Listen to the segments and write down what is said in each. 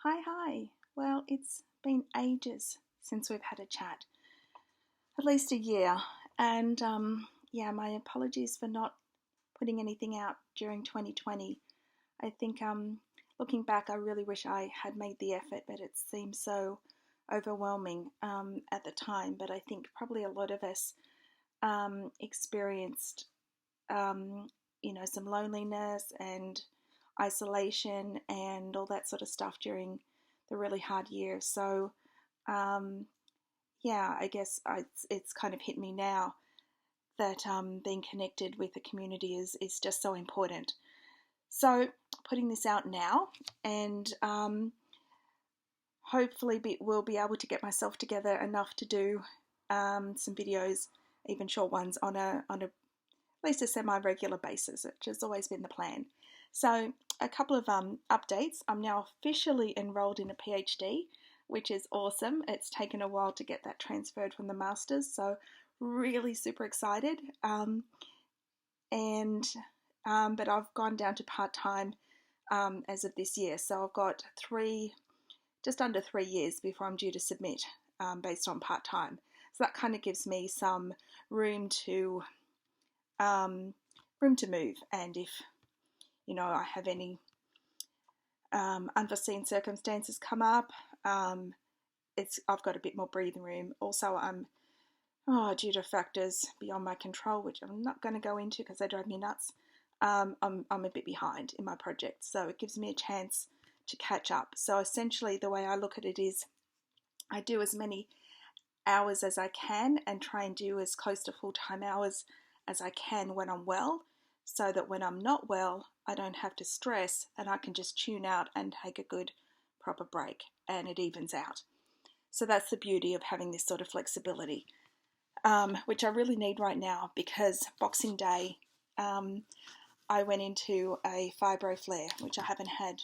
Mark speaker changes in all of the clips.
Speaker 1: Hi. Well, it's been ages since we've had a chat, at least a year. And yeah, my apologies for not putting anything out during 2020. I think looking back, I really wish I had made the effort, but it seemed so overwhelming at the time. But I think probably a lot of us experienced, um, some loneliness and isolation and all that sort of stuff during the really hard year. So, um, yeah, I guess it's kind of hit me now that being connected with the community is just so important. So, putting this out now, and hopefully we'll be able to get myself together enough to do some videos, even short ones, on a at least a semi-regular basis, which has always been the plan. So a couple of updates. I'm now officially enrolled in a PhD, which is awesome. It's taken a while to get that transferred from the master's, so really super excited. And but I've gone down to part-time as of this year, so I've got just under 3 years before I'm due to submit based on part-time. So that kind of gives me some room to move, and if I have any unforeseen circumstances come up, I've got a bit more breathing room. Also, I'm due to factors beyond my control, which I'm not going to go into because they drive me nuts. I'm a bit behind in my project, so it gives me a chance to catch up. So essentially, the way I look at it is, I do as many hours as I can and try and do as close to full-time hours as I can when I'm well, so that when I'm not well, I don't have to stress and I can just tune out and take a good proper break, and it evens out. So that's the beauty of having this sort of flexibility, which I really need right now, because Boxing Day, I went into a fibro flare, which I haven't had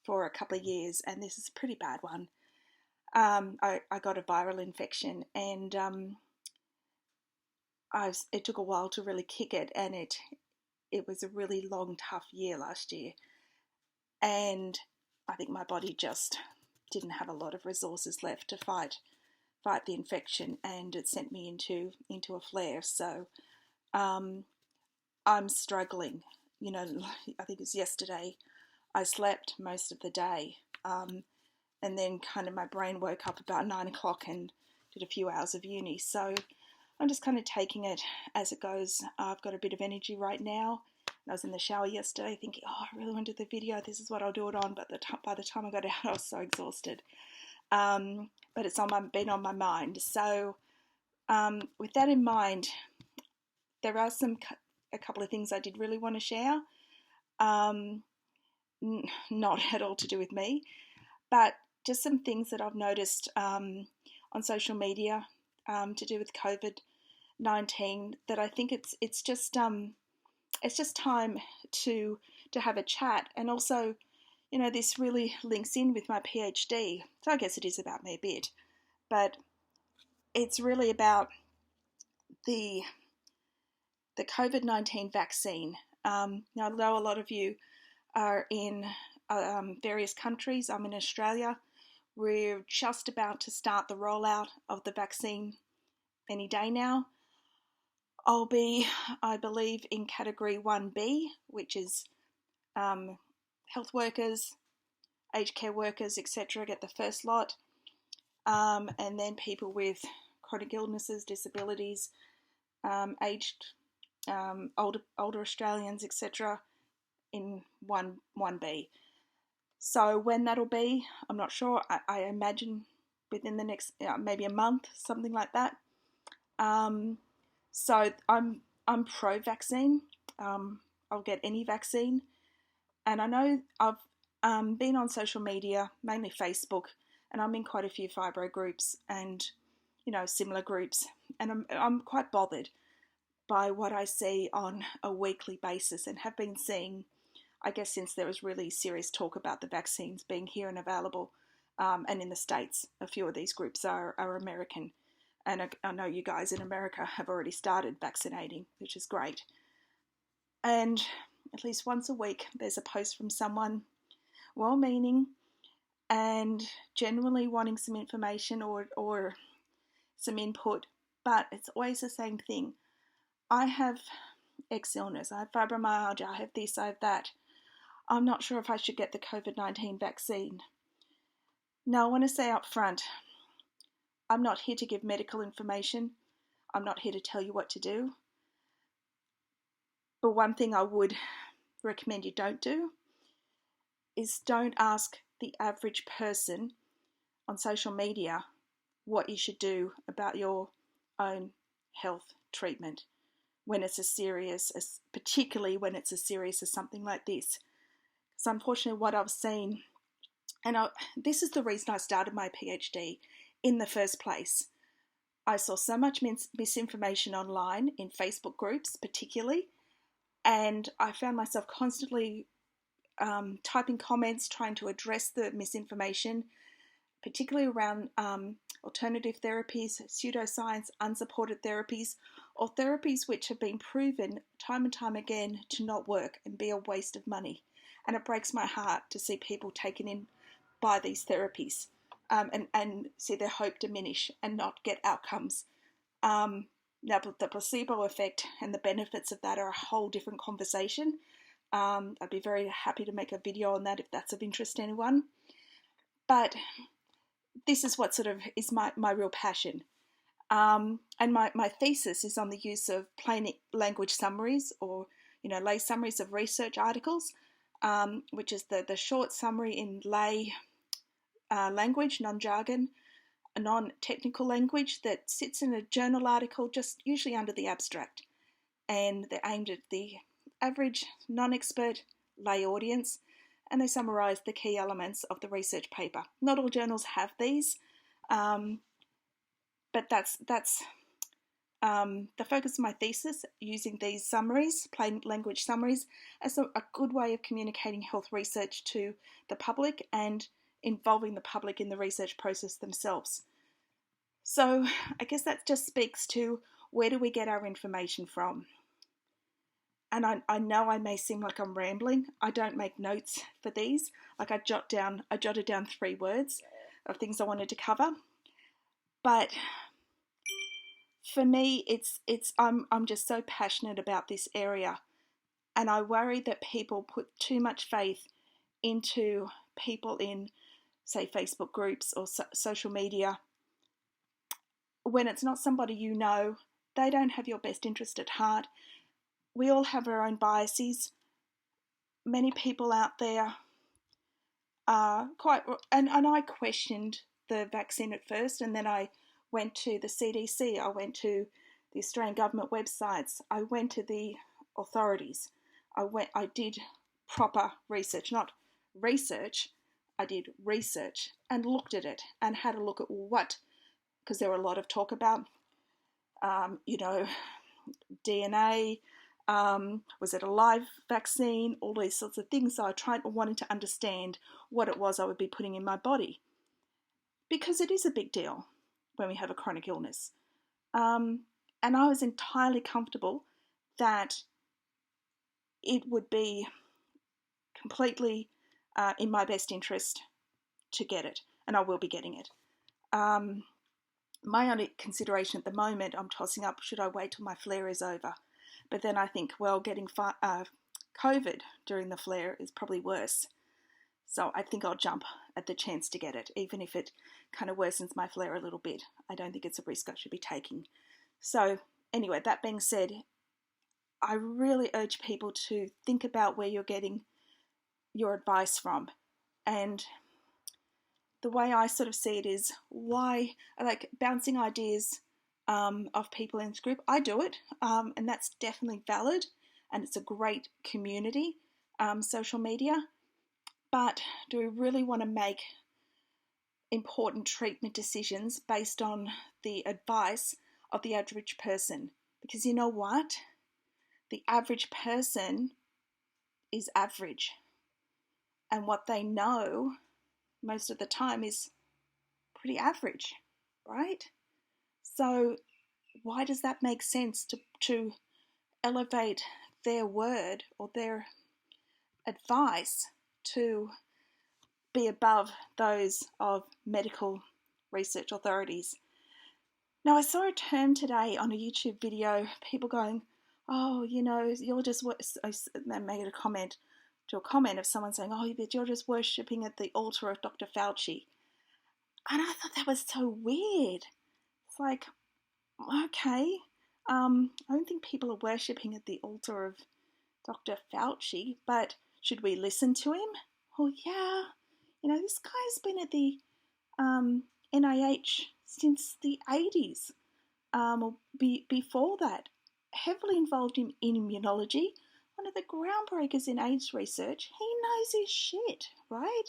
Speaker 1: for a couple of years, and this is a pretty bad one. I got a viral infection, and it took a while to really kick it, and it was a really long, tough year last year, and I think my body just didn't have a lot of resources left to fight the infection, and it sent me into a flare. So I'm struggling. I think it was yesterday. I slept most of the day, and then kind of my brain woke up about 9 o'clock and did a few hours of uni. So I'm just kind of taking it as it goes. I've got a bit of energy right now. I was in the shower yesterday thinking, I really want to do the video. This is what I'll do it on. But by the time I got out, I was so exhausted. But it's been on my mind. So with that in mind, there are a couple of things I did really want to share. Not at all to do with me, but just some things that I've noticed on social media to do with COVID-19, that I think it's just time to have a chat. And also, this really links in with my PhD, so I guess it is about me a bit, but it's really about the COVID-19 vaccine. Now, I know a lot of you are in various countries. I'm in Australia. We're just about to start the rollout of the vaccine any day now. I'll be, I believe, in category 1B, which is health workers, aged care workers, etc. get the first lot, and then people with chronic illnesses, disabilities, aged, older Australians, etc. in 1B. So when that'll be, I'm not sure. I imagine within the next maybe a month, something like that. So I'm pro-vaccine. I'll get any vaccine, and I know I've been on social media, mainly Facebook, and I'm in quite a few fibro groups and similar groups, and I'm quite bothered by what I see on a weekly basis, and have been seeing, I guess, since there was really serious talk about the vaccines being here and available, and in the States. A few of these groups are American, and I know you guys in America have already started vaccinating, which is great. And at least once a week there's a post from someone well-meaning, and genuinely wanting some information or some input, but it's always the same thing. I have X illness, I have fibromyalgia, I have this, I have that. I'm not sure if I should get the COVID-19 vaccine. Now, I want to say up front, I'm not here to give medical information. I'm not here to tell you what to do. But one thing I would recommend you don't do is don't ask the average person on social media what you should do about your own health treatment when it's particularly when it's as serious as something like this. So unfortunately what I've seen, and this is the reason I started my PhD in the first place. I saw so much misinformation online in Facebook groups particularly, and I found myself constantly typing comments trying to address the misinformation, particularly around alternative therapies, pseudoscience, unsupported therapies, or therapies which have been proven time and time again to not work and be a waste of money. And it breaks my heart to see people taken in by these therapies and see their hope diminish and not get outcomes. Now, the placebo effect and the benefits of that are a whole different conversation. I'd be very happy to make a video on that if that's of interest to anyone. But this is what sort of is my real passion. And my thesis is on the use of plain language summaries, or lay summaries of research articles, which is the short summary in lay language, non-jargon, a non-technical language that sits in a journal article, just usually under the abstract. And they're aimed at the average non-expert lay audience, and they summarise the key elements of the research paper. Not all journals have these, but that's the focus of my thesis, using these summaries, plain language summaries, as a good way of communicating health research to the public and involving the public in the research process themselves. So I guess that just speaks to, where do we get our information from? And I know I may seem like I'm rambling. I don't make notes for these. Like I jotted down 3 words of things I wanted to cover. But for me, I'm just so passionate about this area, and I worry that people put too much faith into people in, say, Facebook groups or social media, when it's not somebody you know. They don't have your best interest at heart. We all have our own biases. Many people out there are and I questioned the vaccine at first, and then I went to the CDC, I went to the Australian government websites, I went to the authorities, I did proper research, not research, I did research and looked at it and had a look at what, because there were a lot of talk about, DNA, was it a live vaccine, all these sorts of things. So I wanted to understand what it was I would be putting in my body, because it is a big deal when we have a chronic illness. And I was entirely comfortable that it would be completely in my best interest to get it, and I will be getting it. My only consideration at the moment, I'm tossing up, should I wait till my flare is over? But then I think, well, getting COVID during the flare is probably worse. So I think I'll jump at the chance to get it, even if it kind of worsens my flare a little bit. I don't think it's a risk I should be taking. So anyway, that being said, I really urge people to think about where you're getting your advice from. And the way I sort of see it is, why, like bouncing ideas of people in this group. I do it, and that's definitely valid, and it's a great community, social media. But do we really want to make important treatment decisions based on the advice of the average person? Because you know what? The average person is average, and what they know most of the time is pretty average, right? So why does that make sense to elevate their word or their advice to be above those of medical research authorities. Now, I saw a term today on a YouTube video, people going, oh, you're just, they made a comment of someone saying, oh, but you're just worshipping at the altar of Dr. Fauci. And I thought that was so weird. It's like, okay, I don't think people are worshipping at the altar of Dr. Fauci, but should we listen to him? Well, yeah, this guy's been at the NIH since the 80s, or before that, heavily involved in immunology, one of the groundbreakers in AIDS research. He knows his shit, right?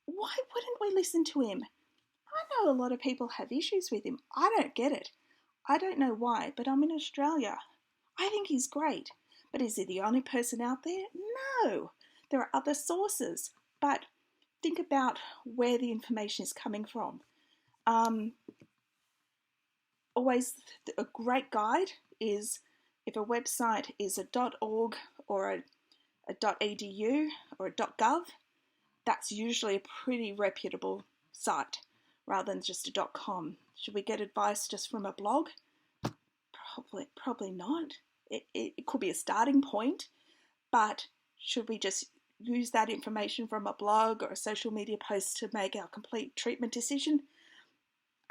Speaker 1: Why wouldn't we listen to him? I know a lot of people have issues with him. I don't get it. I don't know why, but I'm in Australia. I think he's great. But is he the only person out there? No. There are other sources. But think about where the information is coming from. Always a great guide is if a website is a .org or a .edu or a .gov, that's usually a pretty reputable site rather than just a .com. Should we get advice just from a blog? Probably not. It could be a starting point, but should we just use that information from a blog or a social media post to make our complete treatment decision?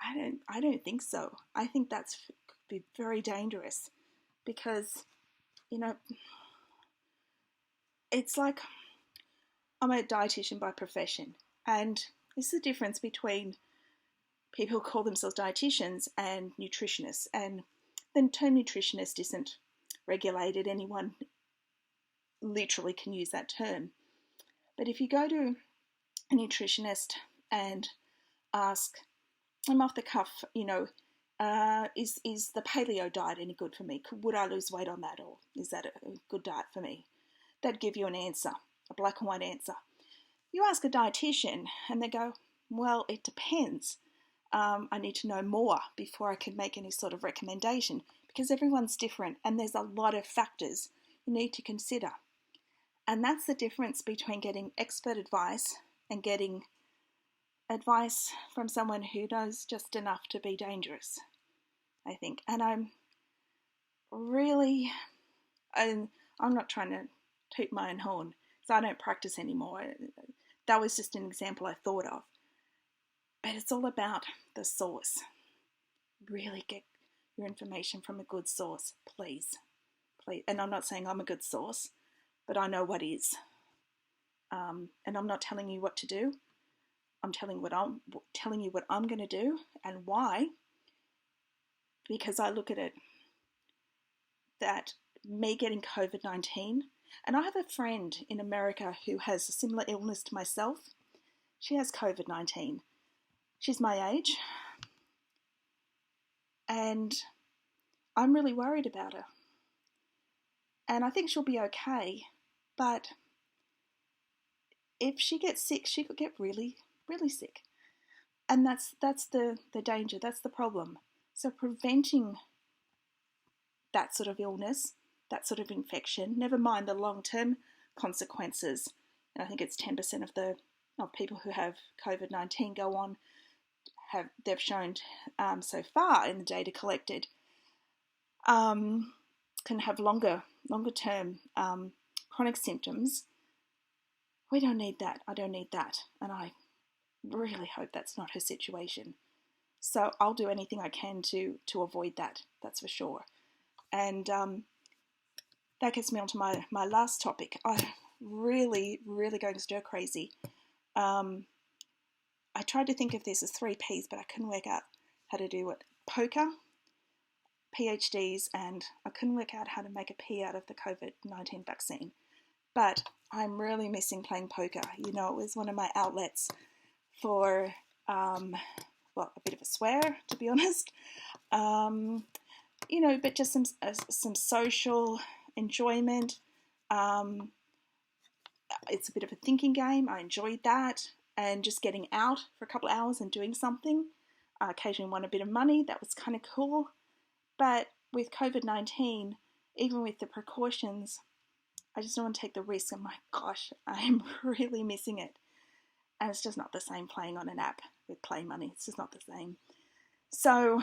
Speaker 1: I don't think so. I think could be very dangerous because, it's like I'm a dietitian by profession, and this is the difference between people who call themselves dietitians and nutritionists. And the term nutritionist isn't regulated. Anyone literally can use that term. But if you go to a nutritionist and ask them off the cuff, is the paleo diet any good for me? Would I lose weight on that, or is that a good diet for me? They'd give you an answer, a black and white answer. You ask a dietitian and they go, well, it depends. I need to know more before I can make any sort of recommendation, because everyone's different and there's a lot of factors you need to consider. And that's the difference between getting expert advice and getting advice from someone who knows just enough to be dangerous, I think. And I'm not trying to toot my own horn, because I don't practice anymore. That was just an example I thought of. But it's all about the source. Really get your information from a good source, please. And I'm not saying I'm a good source, but I know what is. And I'm not telling you what to do. I'm telling you what I'm going to do and why. Because I look at it that me getting COVID-19, and I have a friend in America who has a similar illness to myself. She has COVID-19. She's my age. And I'm really worried about her. And I think she'll be okay. But if she gets sick, she could get really, really sick. And that's the danger. That's the problem. So preventing that sort of illness, that sort of infection, never mind the long-term consequences. And I think it's 10% of people who have COVID-19 go on, they've shown so far in the data collected, can have longer term chronic symptoms. We don't need that. I don't need that. And I really hope that's not her situation. So I'll do anything I can to avoid that. That's for sure. And that gets me on to my last topic. I'm really, really going stir crazy. I tried to think of this as 3 Ps, but I couldn't work out how to do it. Poker, PhDs, and I couldn't work out how to make a P out of the COVID-19 vaccine. But I'm really missing playing poker. It was one of my outlets for, a bit of a swear, to be honest. But just some social enjoyment. It's a bit of a thinking game. I enjoyed that. And just getting out for a couple of hours and doing something. I occasionally won a bit of money. That was kind of cool. But with COVID-19, even with the precautions, I just don't want to take the risk. And my gosh, I am really missing it. and it's just not the same playing on an app with play money. It's just not the same. So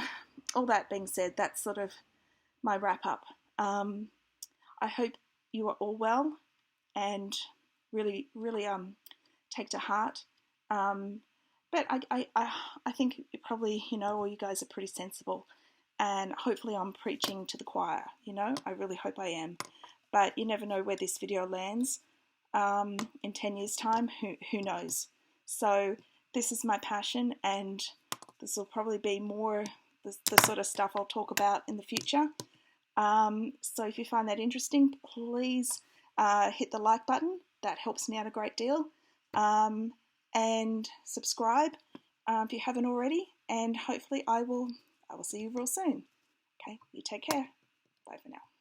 Speaker 1: all that being said, that's sort of my wrap up. I hope you are all well and really take to heart. But I think probably, all you guys are pretty sensible, and hopefully I'm preaching to the choir, I really hope I am. But you never know where this video lands in 10 years' time, who knows. So this is my passion, and this will probably be more the sort of stuff I'll talk about in the future. So if you find that interesting, please hit the like button. That helps me out a great deal. And subscribe if you haven't already. And hopefully I will see you real soon. Okay, you take care. Bye for now.